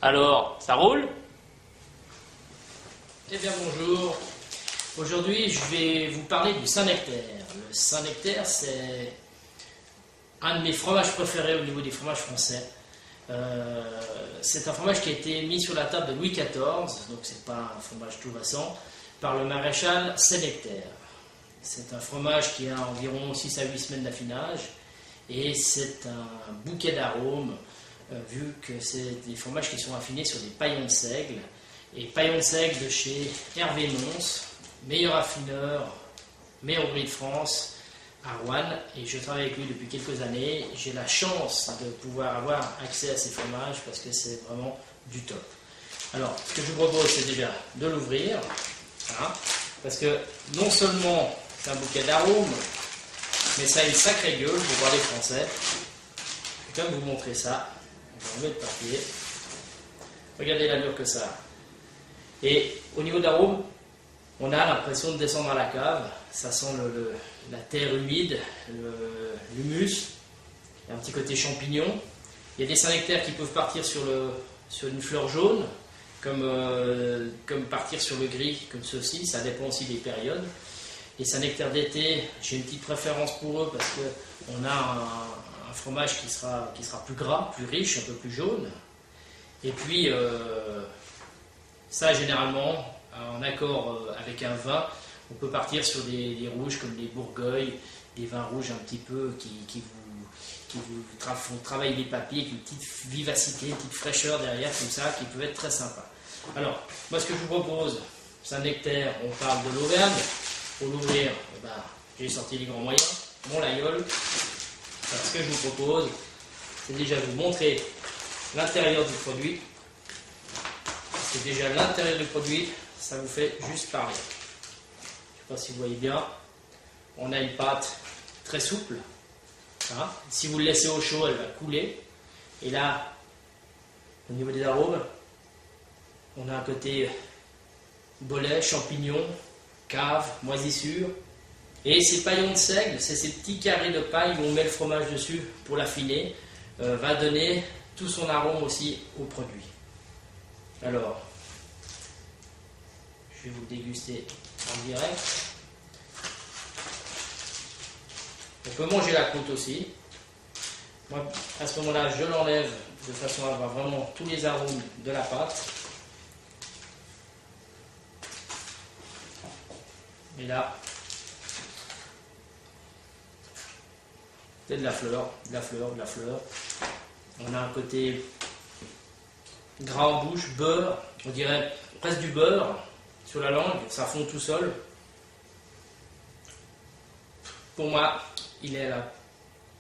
Alors, ça roule? Eh bien bonjour, aujourd'hui je vais vous parler du Saint-Nectaire. Le Saint-Nectaire, c'est un de mes fromages préférés au niveau des fromages français. C'est un fromage qui a été mis sur la table de Louis XIV, donc c'est pas un fromage tout récent, par le maréchal Saint-Nectaire. C'est un fromage qui a environ 6 à 8 semaines d'affinage et c'est un bouquet d'arômes, vu que c'est des fromages qui sont affinés sur des paillons de seigle. Et paillons de seigle de chez Hervé Mons, meilleur affineur, meilleur ouvrier de France, à Rouen, et je travaille avec lui depuis quelques années. J'ai la chance de pouvoir avoir accès à ces fromages parce que c'est vraiment du top. Alors, ce que je vous propose, c'est déjà de l'ouvrir, hein, parce que non seulement c'est un bouquet d'arômes, mais ça a une sacrée gueule pour parler français. Je vais quand même vous montrer ça. Je vais enlever le papier. Regardez l'allure que ça a. Et au niveau d'arôme, on a l'impression de descendre à la cave. Ça sent la terre humide, l'humus, il y a un petit côté champignon. Il y a des Saint-Nectaire qui peuvent partir sur une fleur jaune, comme partir sur le gris, comme ceci. Ça dépend aussi des périodes. Les Saint-Nectaire d'été, j'ai une petite préférence pour eux parce qu'on a un fromage qui sera plus gras, plus riche, un peu plus jaune. Et puis, ça, généralement, en accord avec un vin, on peut partir sur des rouges comme les Bourgogne, des vins rouges un petit peu qui vous font travailler les papiers avec une petite vivacité, une petite fraîcheur derrière, comme ça, qui peut être très sympa. Alors, moi, ce que je vous propose, Saint-Nectaire, on parle de l'Auvergne. Pour l'ouvrir, j'ai sorti les grands moyens, mon layol. Alors, ce que je vous propose, c'est déjà vous montrer l'intérieur du produit. C'est déjà l'intérieur du produit, ça vous fait juste parler. Je ne sais pas si vous voyez bien. On a une pâte très souple. Hein. Si vous le laissez au chaud, elle va couler. Et là, au niveau des arômes, on a un côté bolet, champignons, cave, moisissure. Et ces paillons de seigle, c'est ces petits carrés de paille où on met le fromage dessus pour l'affiner, va donner tout son arôme aussi au produit. Alors, je vais vous le déguster en direct. On peut manger la croûte aussi. Moi, à ce moment-là, je l'enlève de façon à avoir vraiment tous les arômes de la pâte. Et là, c'est de la fleur, de la fleur, de la fleur. On a un côté gras en bouche, beurre, on dirait presque du beurre sur la langue, ça fond tout seul. Pour moi, il est à la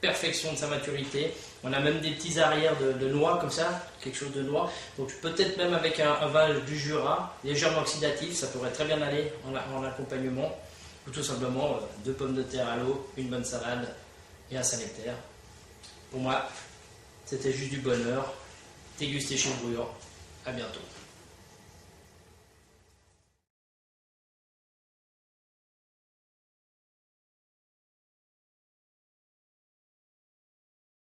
perfection de sa maturité. On a même des petits arrières de noix comme ça, quelque chose de noix. Donc peut-être même avec un vin du Jura, légèrement oxydatif, ça pourrait très bien aller en accompagnement. Ou tout simplement 2 pommes de terre à l'eau, une bonne salade et un Saint-Nectaire. Pour moi, c'était juste du bonheur. Dégustez chez Brouillon. À bientôt.